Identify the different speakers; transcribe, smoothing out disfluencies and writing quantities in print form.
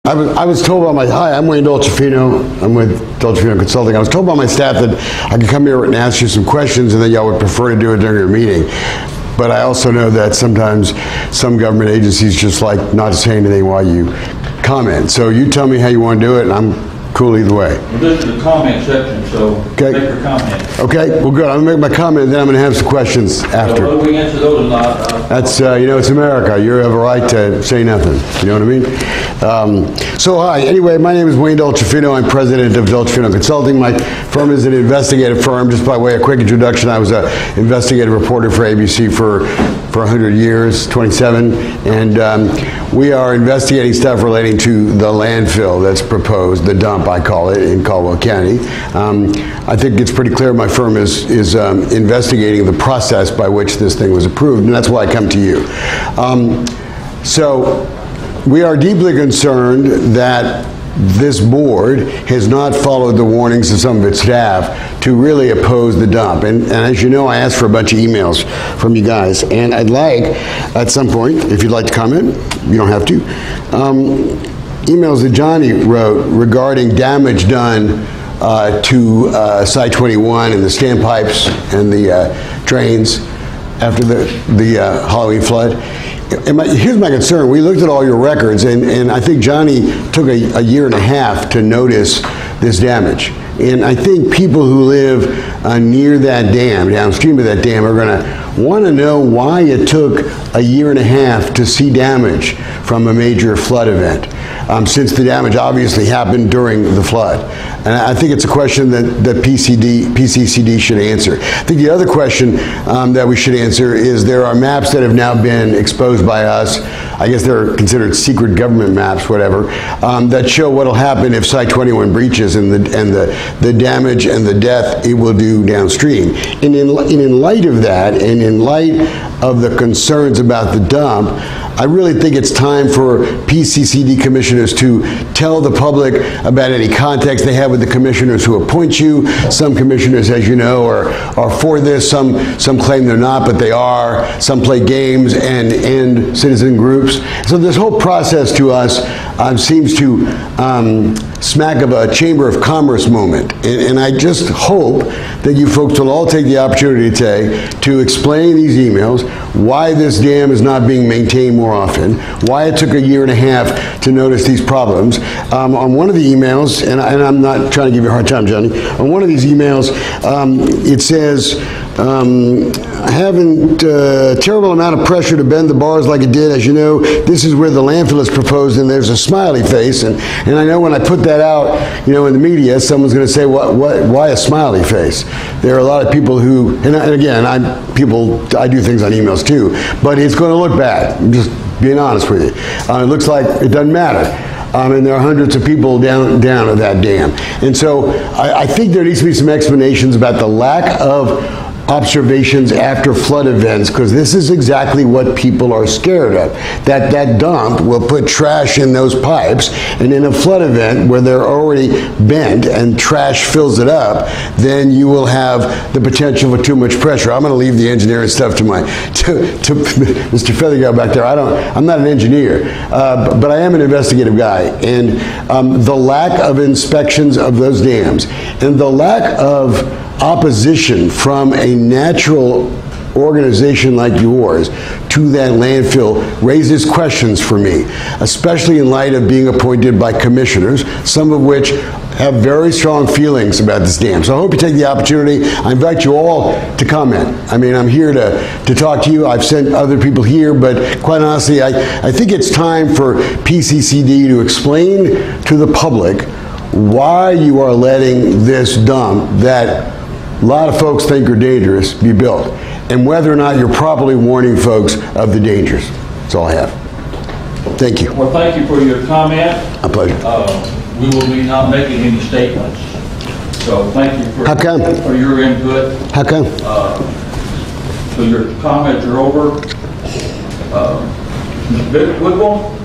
Speaker 1: I was told by hi, I'm Wayne Dolcefino. I'm with Dolcefino Consulting. I was told by my staff that I could come here and ask you some questions and that y'all would prefer to do it during your meeting. But I also know that sometimes some government agencies just like not to say anything while you comment. So you tell me how you want to do it, and I'm cool either way.
Speaker 2: Well, this is the comment section, so
Speaker 1: Okay.
Speaker 2: make your comment.
Speaker 1: Okay, well, good. I'm going to make my comment, and then I'm going to have some questions
Speaker 2: So
Speaker 1: after.
Speaker 2: whether we answer those or not,
Speaker 1: That's, it's America. You have a right to say nothing. You know what I mean? So, hi. Anyway, my name is Wayne Dolcefino. I'm president of Dolcefino Consulting. My firm is an investigative firm. Just by way of quick introduction, I was an investigative reporter for ABC for 100 years, 27, and we are investigating stuff relating to the landfill that's proposed, the dump, I call it, in Caldwell County. I think it's pretty clear my firm is investigating the process by which this thing was approved, and that's why I come to you. So we are deeply concerned that this board has not followed the warnings of some of its staff to really oppose the dump. And as you know, I asked for a bunch of emails from you guys, and I'd like, at some point, if you'd like to comment, you don't have to, emails that Johnny wrote regarding damage done to Site 21 and the standpipes and the drains after the Halloween flood. And here's my concern. We looked at all your records, and I think Johnny took a year and a half to notice this damage. And I think people who live near that dam, downstream of that dam, are going to want to know why it took a year and a half to see damage from a major flood event, since the damage obviously happened during the flood. And I think it's a question that PCCD should answer. I think the other question that we should answer is there are maps that have now been exposed by us. I guess they're considered secret government maps, whatever, that show what will happen if Site 21 breaches and the damage and the death it will do downstream. And in light of that, and in light of the concerns about the dump, I really think it's time for PCCD commissioners to tell the public about any contacts they have with the commissioners who appoint you. Some commissioners, as you know, are for this. Some claim they're not, but they are. Some play games and end citizen groups. So this whole process to us seems to smack of a Chamber of Commerce moment. And I just hope that you folks will all take the opportunity today to explain these emails, why this dam is not being maintained more often, why it took a year and a half to notice these problems. On one of the emails, and I'm not trying to give you a hard time, Johnny, on one of these emails, it says, having a terrible amount of pressure to bend the bars like it did. As you know, this is where the landfill is proposed, and there's a smiley face. And I know when I put that out, in the media, someone's going to say, why a smiley face? There are a lot of people who, and again, I do things on emails too, but it's going to look bad. I'm just being honest with you. It looks like it doesn't matter. And there are hundreds of people down at that dam. And so I think there needs to be some explanations about the lack of observations after flood events, because this is exactly what people are scared of. That dump will put trash in those pipes, and in a flood event where they're already bent and trash fills it up, then you will have the potential for too much pressure. I'm going to leave the engineering stuff to Mr. Feathergill back there. I'm not an engineer, but I am an investigative guy, and the lack of inspections of those dams and the lack of opposition from a natural organization like yours to that landfill raises questions for me, especially in light of being appointed by commissioners, some of which have very strong feelings about this dam. So I hope you take the opportunity. I invite you all to comment. I mean, I'm here to talk to you. I've sent other people here, but quite honestly, I think it's time for PCCD to explain to the public why you are letting this dump that a lot of folks think are dangerous be built, and whether or not you're properly warning folks of the dangers. That's all I have. Thank you.
Speaker 2: well, thank you for your comment.
Speaker 1: A pleasure.
Speaker 2: We will be not making any statements. So thank you
Speaker 1: How come?
Speaker 2: for your input.
Speaker 1: How come?
Speaker 2: So your comments are over. Ms. Whitwell?